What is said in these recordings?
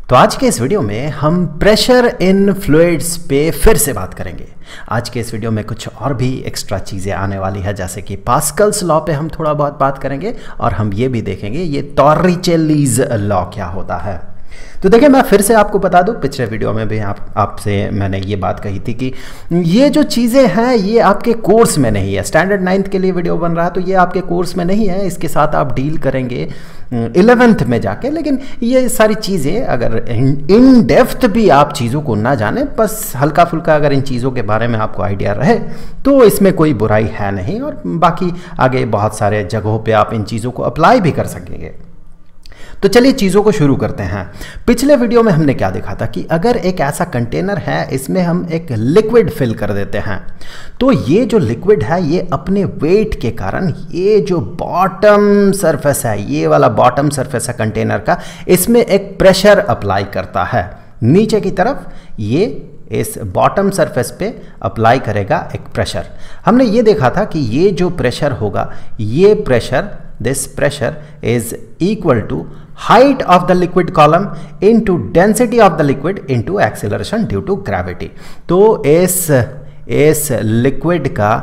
तो आज के इस वीडियो में हम प्रेशर इन फ्लूइड्स पे फिर से बात करेंगे। आज के इस वीडियो में कुछ और भी एक्स्ट्रा चीज़ें आने वाली है, जैसे कि पास्कल्स लॉ पे हम थोड़ा बहुत बात करेंगे और हम ये भी देखेंगे ये टॉर्रिचेलीज लॉ क्या होता है। तो देखिए, मैं फिर से आपको बता दूं, पिछले वीडियो में भी आपसे मैंने ये बात कही थी कि ये जो चीज़ें हैं ये आपके कोर्स में नहीं है। स्टैंडर्ड 9th के लिए वीडियो बन रहा है तो ये आपके कोर्स में नहीं है, इसके साथ आप डील करेंगे 11th में जाके। लेकिन ये सारी चीज़ें अगर इन डेप्थ भी आप चीज़ों को ना जाने, बस हल्का फुल्का अगर इन चीज़ों के बारे में आपको आइडिया रहे तो इसमें कोई बुराई है नहीं, और बाकी आगे बहुत सारे जगहों पे आप इन चीज़ों को अप्लाई भी कर सकेंगे। तो चलिए चीज़ों को शुरू करते हैं। पिछले वीडियो में हमने क्या देखा था कि अगर एक ऐसा कंटेनर है, इसमें हम एक लिक्विड फिल कर देते हैं, तो ये जो लिक्विड है ये अपने वेट के कारण ये जो बॉटम सरफेस है, ये वाला बॉटम सरफेस है कंटेनर का, इसमें एक प्रेशर अप्लाई करता है नीचे की तरफ। ये इस बॉटम सरफेस पे अप्लाई करेगा एक प्रेशर। हमने ये देखा था कि ये जो प्रेशर होगा, ये pressure, this pressure is equal to height of the liquid column into density of the liquid into acceleration due to gravity। तो इस लिक्विड का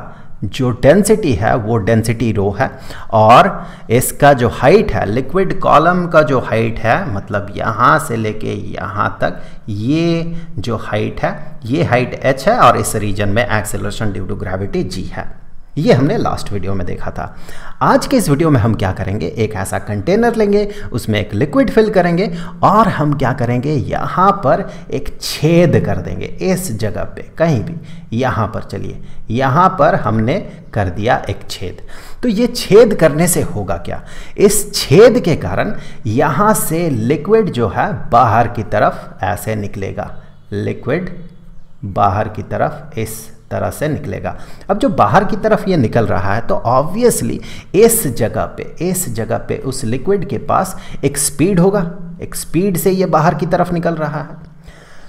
जो डेंसिटी है वो डेंसिटी रो है, और इसका जो हाइट है, लिक्विड कॉलम का जो हाइट है, मतलब यहाँ से लेके यहाँ तक ये जो हाइट है, ये हाइट h है, और इस रीजन में acceleration due to gravity g है। ये हमने लास्ट वीडियो में देखा था। आज के इस वीडियो में हम क्या करेंगे, एक ऐसा कंटेनर लेंगे, उसमें एक लिक्विड फिल करेंगे, और हम क्या करेंगे, यहाँ पर एक छेद कर देंगे इस जगह पे कहीं भी। यहाँ पर चलिए, यहाँ पर हमने कर दिया एक छेद। तो ये छेद करने से होगा क्या, इस छेद के कारण यहाँ से लिक्विड जो है बाहर की तरफ ऐसे निकलेगा, लिक्विड बाहर की तरफ इस तरह से निकलेगा। अब जो बाहर की तरफ ये निकल रहा है तो ऑब्वियसली इस जगह पे उस लिक्विड के पास एक स्पीड होगा, एक स्पीड से ये बाहर की तरफ निकल रहा है।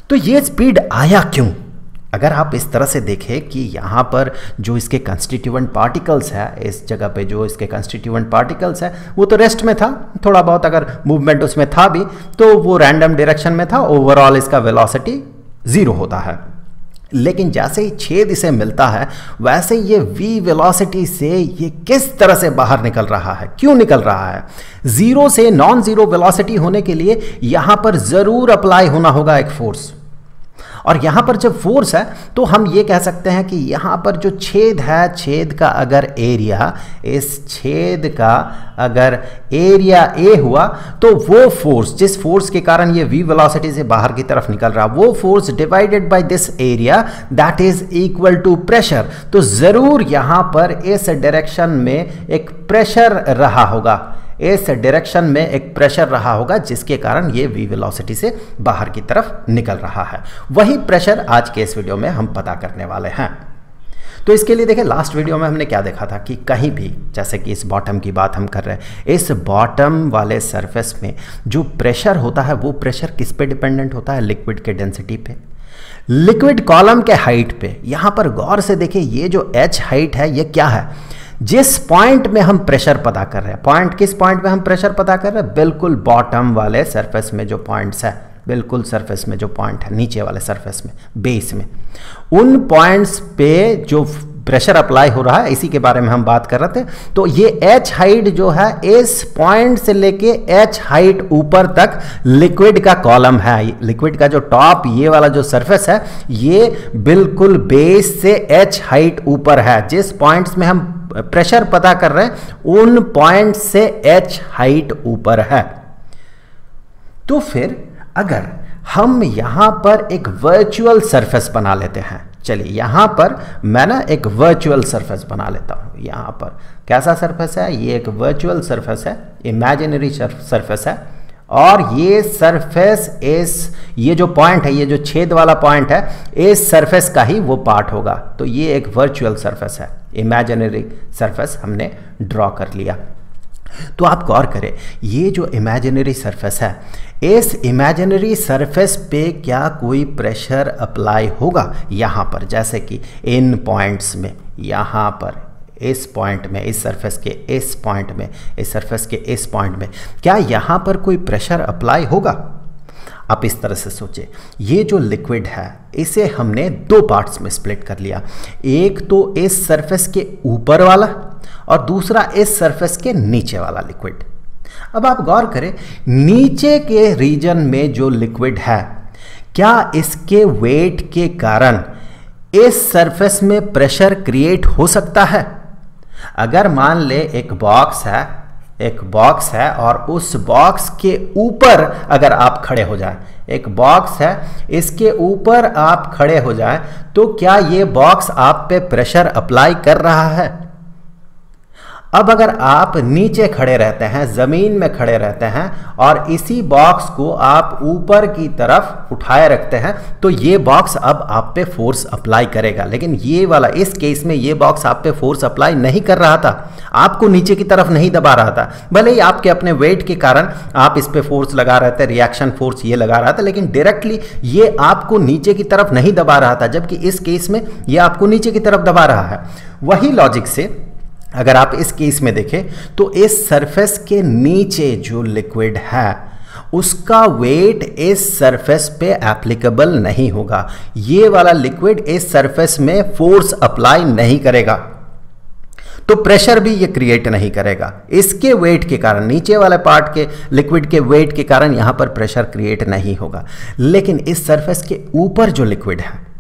तो ये स्पीड आया क्यों? अगर आप इस तरह से देखें कि यहाँ पर जो इसके कंस्टिट्यूएंट पार्टिकल्स है, इस जगह पे जो इसके कंस्टिट्यूएंट पार्टिकल्स है वो तो रेस्ट में था, थोड़ा बहुत अगर मूवमेंट उसमें था भी तो वो रैंडम डायरेक्शन में था, ओवरऑल इसका वेलोसिटी 0 होता है। लेकिन जैसे ही छेद इसे मिलता है वैसे ये v वेलोसिटी से ये किस तरह से बाहर निकल रहा है, क्यों निकल रहा है? 0 से नॉन ज़ीरो वेलोसिटी होने के लिए यहाँ पर ज़रूर अप्लाई होना होगा एक फोर्स, और यहाँ पर जब फोर्स है तो हम ये कह सकते हैं कि यहाँ पर जो छेद है, छेद का अगर एरिया, इस छेद का अगर एरिया A हुआ तो वो फोर्स, जिस फोर्स के कारण ये v वेलोसिटी से बाहर की तरफ निकल रहा, वो force divided by this area that is equal to pressure. तो ज़रूर यहाँ पर इस डायरेक्शन में एक प्रेशर रहा होगा, इस डायरेक्शन में एक प्रेशर रहा होगा, जिसके कारण ये v वेलोसिटी से बाहर की तरफ निकल रहा है। वही प्रेशर आज के इस वीडियो में हम पता करने वाले हैं। तो इसके लिए देखिए, लास्ट वीडियो में हमने क्या देखा था कि कहीं भी, जैसे कि इस बॉटम की बात हम कर रहे हैं, इस बॉटम वाले सरफेस में जो प्रेशर होता है वो प्रेशर किस पे डिपेंडेंट होता है? लिक्विड के डेंसिटी पे, लिक्विड कॉलम के हाइट पे। यहाँ पर गौर से देखिए, ये जो h हाइट है ये क्या है? जिस पॉइंट में हम प्रेशर पता कर रहे हैं, पॉइंट किस पॉइंट में हम प्रेशर पता कर रहे हैं? बिल्कुल बॉटम वाले सरफेस में जो पॉइंट्स है, बिल्कुल सरफेस में जो पॉइंट है, नीचे वाले सरफेस में, बेस में, उन पॉइंट्स पे जो प्रेशर अप्लाई हो रहा है, इसी के बारे में हम बात कर रहे थे। तो ये h हाइट जो है, इस पॉइंट से लेके h हाइट ऊपर तक लिक्विड का कॉलम है। लिक्विड का जो टॉप, ये वाला जो सरफेस है, ये बिल्कुल बेस से h हाइट ऊपर है। जिस पॉइंट्स में हम प्रेशर पता कर रहे हैं उन पॉइंट से h हाइट ऊपर है। तो फिर अगर हम यहां पर एक वर्चुअल सरफेस बना लेते हैं, चलिए यहां पर मैं ना एक वर्चुअल सरफेस बना लेता हूं। यहां पर कैसा सरफेस है? ये एक वर्चुअल सरफेस है, इमेजिनरी सरफेस है, और ये सरफेस ये जो पॉइंट है, ये जो छेद वाला पॉइंट है, इस सरफेस का ही वो पार्ट होगा। तो ये एक वर्चुअल सरफेस है, इमेजिनरी सरफेस हमने ड्रॉ कर लिया। तो आप गौर करें, ये जो इमेजिनरी सरफेस है, इस इमेजिनरी सरफेस पे क्या कोई प्रेशर अप्लाई होगा? यहाँ पर जैसे कि इन पॉइंट्स में, यहाँ पर इस पॉइंट में, इस सरफेस के इस पॉइंट में, इस सरफेस के इस पॉइंट में, क्या यहाँ पर कोई प्रेशर अप्लाई होगा? आप इस तरह से सोचें, ये जो लिक्विड है इसे हमने दो पार्ट्स में स्प्लिट कर लिया, एक तो इस सरफेस के ऊपर वाला और दूसरा इस सरफेस के नीचे वाला लिक्विड। अब आप गौर करें, नीचे के रीजन में जो लिक्विड है, क्या इसके वेट के कारण इस सरफेस में प्रेशर क्रिएट हो सकता है? अगर मान ले एक बॉक्स है और उस बॉक्स के ऊपर अगर आप खड़े हो जाएं, एक बॉक्स है इसके ऊपर आप खड़े हो जाएं, तो क्या ये बॉक्स आप पे प्रेशर अप्लाई कर रहा है? अब अगर आप नीचे खड़े रहते हैं, जमीन में खड़े रहते हैं और इसी बॉक्स को आप ऊपर की तरफ उठाए रखते हैं, तो ये बॉक्स अब आप पे फोर्स अप्लाई करेगा। लेकिन ये वाला, इस केस में ये बॉक्स आप पे फोर्स अप्लाई नहीं कर रहा था, आपको नीचे की तरफ नहीं दबा रहा था। भले ही आपके अपने वेट के कारण आप इस पे फोर्स लगा रहे थे, रिएक्शन फोर्स ये लगा रहा था, लेकिन डायरेक्टली ये आपको नीचे की तरफ नहीं दबा रहा था, जबकि इस केस में ये आपको नीचे की तरफ दबा रहा है। वही लॉजिक से अगर आप इस केस में देखें तो इस सरफेस के नीचे जो लिक्विड है उसका वेट इस सरफेस पे एप्लीकेबल नहीं होगा। ये वाला लिक्विड इस सरफेस में फोर्स अप्लाई नहीं करेगा, तो प्रेशर भी ये क्रिएट नहीं करेगा। इसके वेट के कारण, नीचे वाले पार्ट के लिक्विड के वेट के कारण यहां पर प्रेशर क्रिएट नहीं होगा। लेकिन इस सरफेस के ऊपर जो लिक्विड है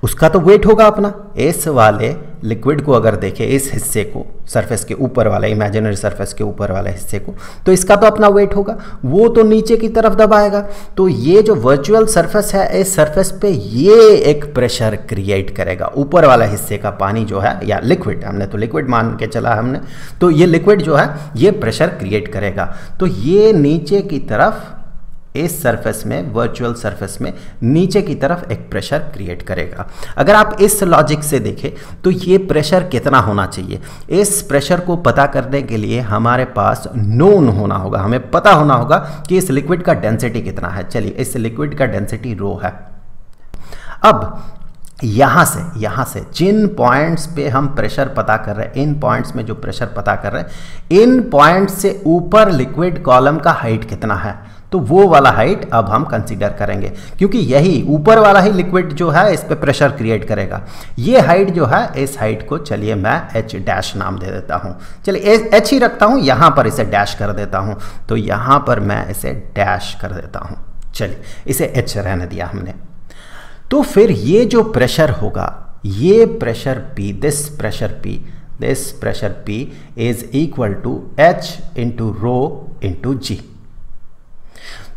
उसका तो वेट होगा अपना। इस वाले लिक्विड को अगर देखें, इस हिस्से को, सरफेस के ऊपर वाला, इमेजिनरी सरफेस के ऊपर वाले हिस्से को, तो इसका तो अपना वेट होगा, वो तो नीचे की तरफ दबाएगा। तो ये जो वर्चुअल सरफेस है, इस सरफेस पे ये एक प्रेशर क्रिएट करेगा। ऊपर वाला हिस्से का पानी जो है, या लिक्विड, हमने तो लिक्विड मान के चला हमने, तो ये लिक्विड जो है ये प्रेशर क्रिएट करेगा। तो ये नीचे की तरफ, इस सरफेस में, वर्चुअल सरफेस में नीचे की तरफ एक प्रेशर क्रिएट करेगा। अगर आप इस लॉजिक से देखें तो ये प्रेशर कितना होना चाहिए, इस प्रेशर को पता करने के लिए हमारे पास नोन होना होगा, हमें पता होना होगा कि इस लिक्विड का डेंसिटी कितना है। चलिए, इस लिक्विड का डेंसिटी रो है। अब यहां से जिन पॉइंट्स पे हम प्रेशर पता कर रहे हैं, इन पॉइंट्स में जो प्रेशर पता कर रहे हैं, इन पॉइंट्स से ऊपर लिक्विड कॉलम का हाइट कितना है, तो वो वाला हाइट अब हम कंसीडर करेंगे, क्योंकि यही ऊपर वाला ही लिक्विड जो है इस पे प्रेशर क्रिएट करेगा। ये हाइट जो है, इस हाइट को चलिए मैं h डैश नाम दे देता हूं। चलिए h ही रखता हूं, यहां पर इसे डैश कर देता हूं, तो यहां पर मैं इसे डैश कर देता हूं। चलिए, इसे h रहने दिया हमने। तो फिर ये जो प्रेशर होगा, ये pressure P, this pressure P is equal to h into rho into g.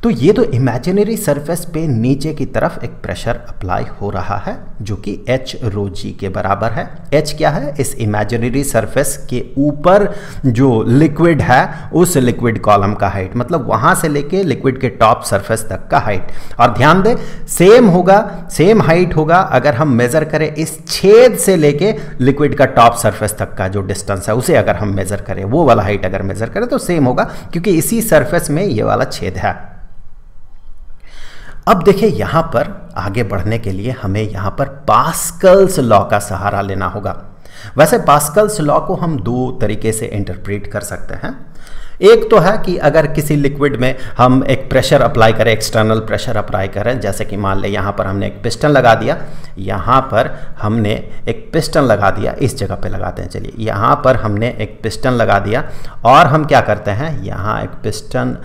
तो ये तो इमेजिनरी सरफेस पे नीचे की तरफ एक प्रेशर अप्लाई हो रहा है जो कि h रो जी के बराबर है। h क्या है, इस इमेजिनरी सरफेस के ऊपर जो लिक्विड है उस लिक्विड कॉलम का हाइट, मतलब वहां से लेके लिक्विड के टॉप सरफेस तक का हाइट। और ध्यान दें, सेम हाइट होगा अगर हम मेजर करें इस छेद से लेके लिक्विड का टॉप सरफेस तक का जो डिस्टेंस है, उसे अगर हम मेजर करें, वो वाला हाइट अगर मेजर करें तो सेम होगा, क्योंकि इसी सरफेस में ये वाला छेद है। अब देखिए, यहां पर आगे बढ़ने के लिए हमें यहां पर पास्कल्स लॉ का सहारा लेना होगा। वैसे पास्कल्स लॉ को हम दो तरीके से इंटरप्रेट कर सकते हैं। एक तो है कि अगर किसी लिक्विड में हम एक प्रेशर अप्लाई करें, एक्सटर्नल प्रेशर अप्लाई करें, जैसे कि मान लें यहाँ पर हमने एक पिस्टन लगा दिया, यहाँ पर हमने एक पिस्टन लगा दिया, इस जगह पे लगाते हैं। चलिए, यहाँ पर हमने एक पिस्टन लगा दिया और हम क्या करते हैं, यहाँ एक पिस्टन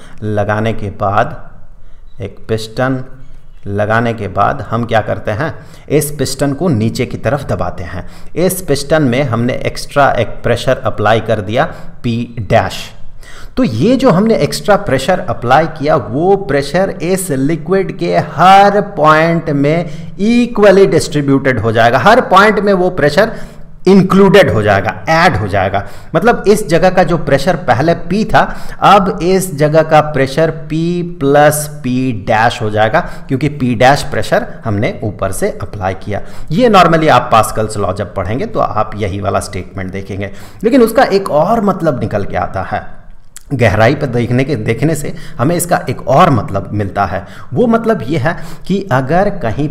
लगाने के बाद हम क्या करते हैं, इस पिस्टन को नीचे की तरफ दबाते हैं। इस पिस्टन में हमने एक्स्ट्रा एक प्रेशर अप्लाई कर दिया P डैश। तो ये जो हमने एक्स्ट्रा प्रेशर अप्लाई किया, वो प्रेशर इस लिक्विड के हर पॉइंट में इक्वली डिस्ट्रीब्यूटेड हो जाएगा। हर पॉइंट में वो प्रेशर इंक्लूडेड हो जाएगा, ऐड हो जाएगा। मतलब इस जगह का जो प्रेशर पहले P था, अब इस जगह का pressure P plus P dash हो जाएगा, क्योंकि P डैश प्रेशर हमने ऊपर से अप्लाई किया। ये नॉर्मली आप पास्कल्स लॉ जब पढ़ेंगे तो आप यही वाला स्टेटमेंट देखेंगे, लेकिन उसका एक और मतलब निकल के आता है। गहराई पर देखने से हमें इसका एक और मतलब मिलता है। वो मतलब ये है कि अगर कहीं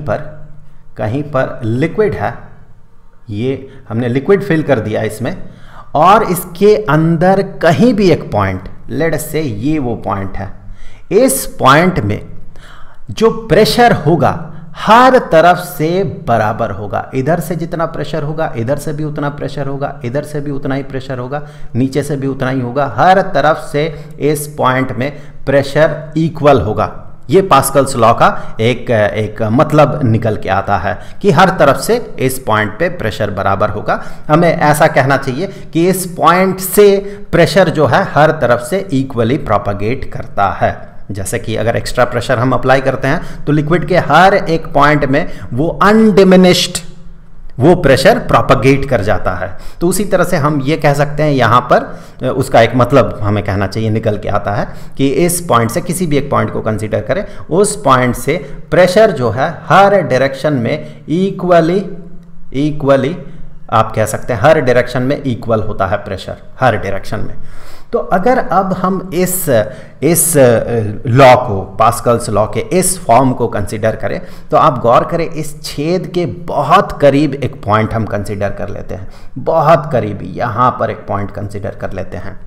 पर लिक्विड है, ये हमने लिक्विड फिल कर दिया इसमें, और इसके अंदर कहीं भी एक पॉइंट, लेट्स से ये वो पॉइंट है, इस पॉइंट में जो प्रेशर होगा हर तरफ से बराबर होगा। इधर से जितना प्रेशर होगा इधर से भी उतना प्रेशर होगा, इधर से भी उतना ही प्रेशर होगा, नीचे से भी उतना ही होगा। हर तरफ से इस पॉइंट में प्रेशर इक्वल होगा। ये पास्कल्स लॉ का एक मतलब निकल के आता है कि हर तरफ से इस पॉइंट पे प्रेशर बराबर होगा। हमें ऐसा कहना चाहिए कि इस पॉइंट से प्रेशर जो है हर तरफ से इक्वली प्रोपागेट करता है। जैसे कि अगर एक्स्ट्रा प्रेशर हम अप्लाई करते हैं तो लिक्विड के हर एक पॉइंट में वो अनडिमिनिश्ड वो प्रेशर प्रोपागेट कर जाता है। तो उसी तरह से हम ये कह सकते हैं यहाँ पर उसका एक मतलब हमें कहना चाहिए निकल के आता है कि इस पॉइंट से किसी भी एक पॉइंट को कंसीडर करें, उस पॉइंट से प्रेशर जो है हर डायरेक्शन में इक्वली आप कह सकते हैं हर डायरेक्शन में इक्वल होता है प्रेशर हर डायरेक्शन में। तो अगर अब हम इस लॉ को पास्कल्स लॉ के इस फॉर्म को कंसीडर करें तो आप गौर करें, इस छेद के बहुत करीब एक पॉइंट हम कंसीडर कर लेते हैं, बहुत करीब यहाँ पर एक पॉइंट कंसीडर कर लेते हैं।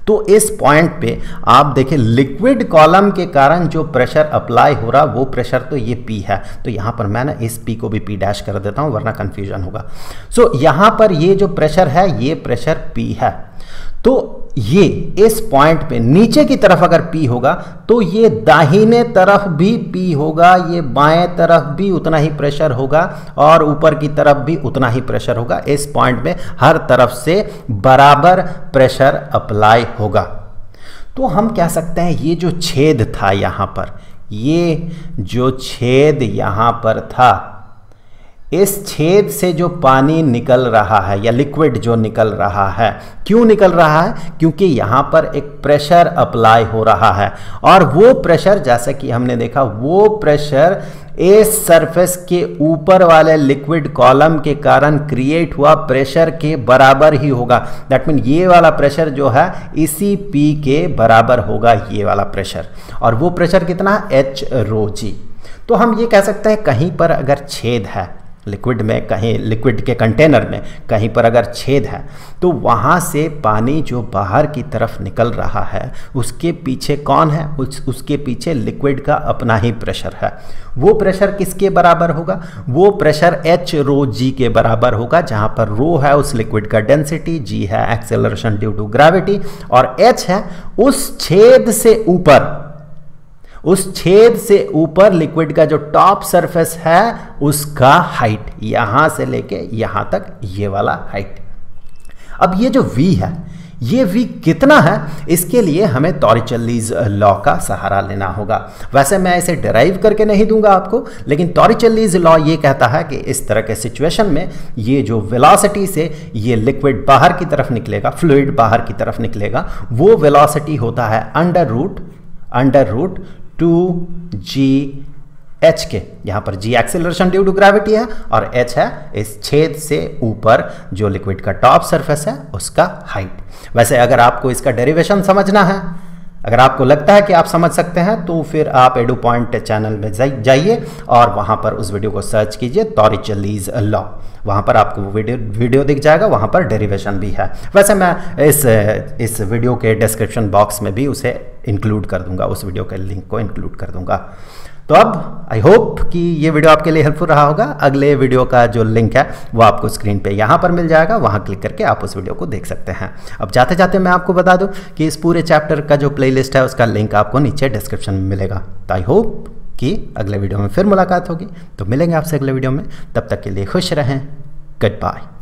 तो इस पॉइंट पे आप देखें लिक्विड कॉलम के कारण जो प्रेशर अप्लाई हो रहा वो प्रेशर तो ये P है। तो यहाँ पर मैं ना इस P को भी P डैश कर देता हूँ वरना कंफ्यूजन होगा। सो यहाँ पर ये जो प्रेशर है ये प्रेशर P है। तो ये इस पॉइंट पे नीचे की तरफ अगर P होगा तो ये दाहिने तरफ भी P होगा, ये बाएं तरफ भी उतना ही प्रेशर होगा और ऊपर की तरफ भी उतना ही प्रेशर होगा। इस पॉइंट में हर तरफ से बराबर प्रेशर अप्लाई होगा। तो हम कह सकते हैं ये जो छेद था यहाँ पर, ये जो छेद यहाँ पर था, इस छेद से जो पानी निकल रहा है या लिक्विड जो निकल रहा है, क्यों निकल रहा है? क्योंकि यहाँ पर एक प्रेशर अप्लाई हो रहा है और वो प्रेशर जैसे कि हमने देखा वो प्रेशर इस सरफेस के ऊपर वाले लिक्विड कॉलम के कारण क्रिएट हुआ प्रेशर के बराबर ही होगा। दैट मीन ये वाला प्रेशर जो है इसी P के बराबर होगा ये वाला प्रेशर। और वो प्रेशर कितना? H rho G। तो हम ये कह सकते हैं कहीं पर अगर छेद है लिक्विड में, कहीं लिक्विड के कंटेनर में कहीं पर अगर छेद है तो वहाँ से पानी जो बाहर की तरफ निकल रहा है उसके पीछे कौन है? उसके पीछे लिक्विड का अपना ही प्रेशर है। वो प्रेशर किसके बराबर होगा? वो प्रेशर H rho G के बराबर होगा, जहाँ पर रो है उस लिक्विड का डेंसिटी, G है एक्सेलरेशन ड्यू टू ग्रेविटी और H है उस छेद से ऊपर, उस छेद से ऊपर लिक्विड का जो टॉप सरफेस है उसका हाइट, यहां से लेके यहां तक ये वाला हाइट। अब ये जो V है, ये V कितना है? इसके लिए हमें टॉरिचेल्लीज लॉ का सहारा लेना होगा। वैसे मैं इसे डिराइव करके नहीं दूंगा आपको, लेकिन टॉरिचेल्लीज लॉ ये कहता है कि इस तरह के सिचुएशन में ये जो वेलोसिटी से ये लिक्विड बाहर की तरफ निकलेगा, फ्लूइड बाहर की तरफ निकलेगा, वो वेलोसिटी होता है अंडर रूट 2GH के। यहाँ पर G acceleration due to gravity है और H है इस छेद से ऊपर जो लिक्विड का टॉप सरफेस है उसका हाइट। वैसे अगर आपको इसका डेरिवेशन समझना है, अगर आपको लगता है कि आप समझ सकते हैं तो फिर आप एडू पॉइंट चैनल में जाइए और वहाँ पर उस वीडियो को सर्च कीजिए टॉरिचेल्लीज लॉ, वहाँ पर आपको वीडियो दिख जाएगा, वहाँ पर डेरिवेशन भी है। वैसे मैं इस वीडियो के डिस्क्रिप्शन बॉक्स में भी उसे इंक्लूड कर दूंगा, उस वीडियो के लिंक को इंक्लूड कर दूंगा। तो अब आई होप कि ये वीडियो आपके लिए हेल्पफुल रहा होगा। अगले वीडियो का जो लिंक है वो आपको स्क्रीन पे यहाँ पर मिल जाएगा, वहाँ क्लिक करके आप उस वीडियो को देख सकते हैं। अब जाते जाते मैं आपको बता दूं कि इस पूरे चैप्टर का जो प्लेलिस्ट है उसका लिंक आपको नीचे डिस्क्रिप्शन में मिलेगा। तो आई होप कि अगले वीडियो में फिर मुलाकात होगी। तो मिलेंगे आपसे अगले वीडियो में, तब तक के लिए खुश रहें। Good bye.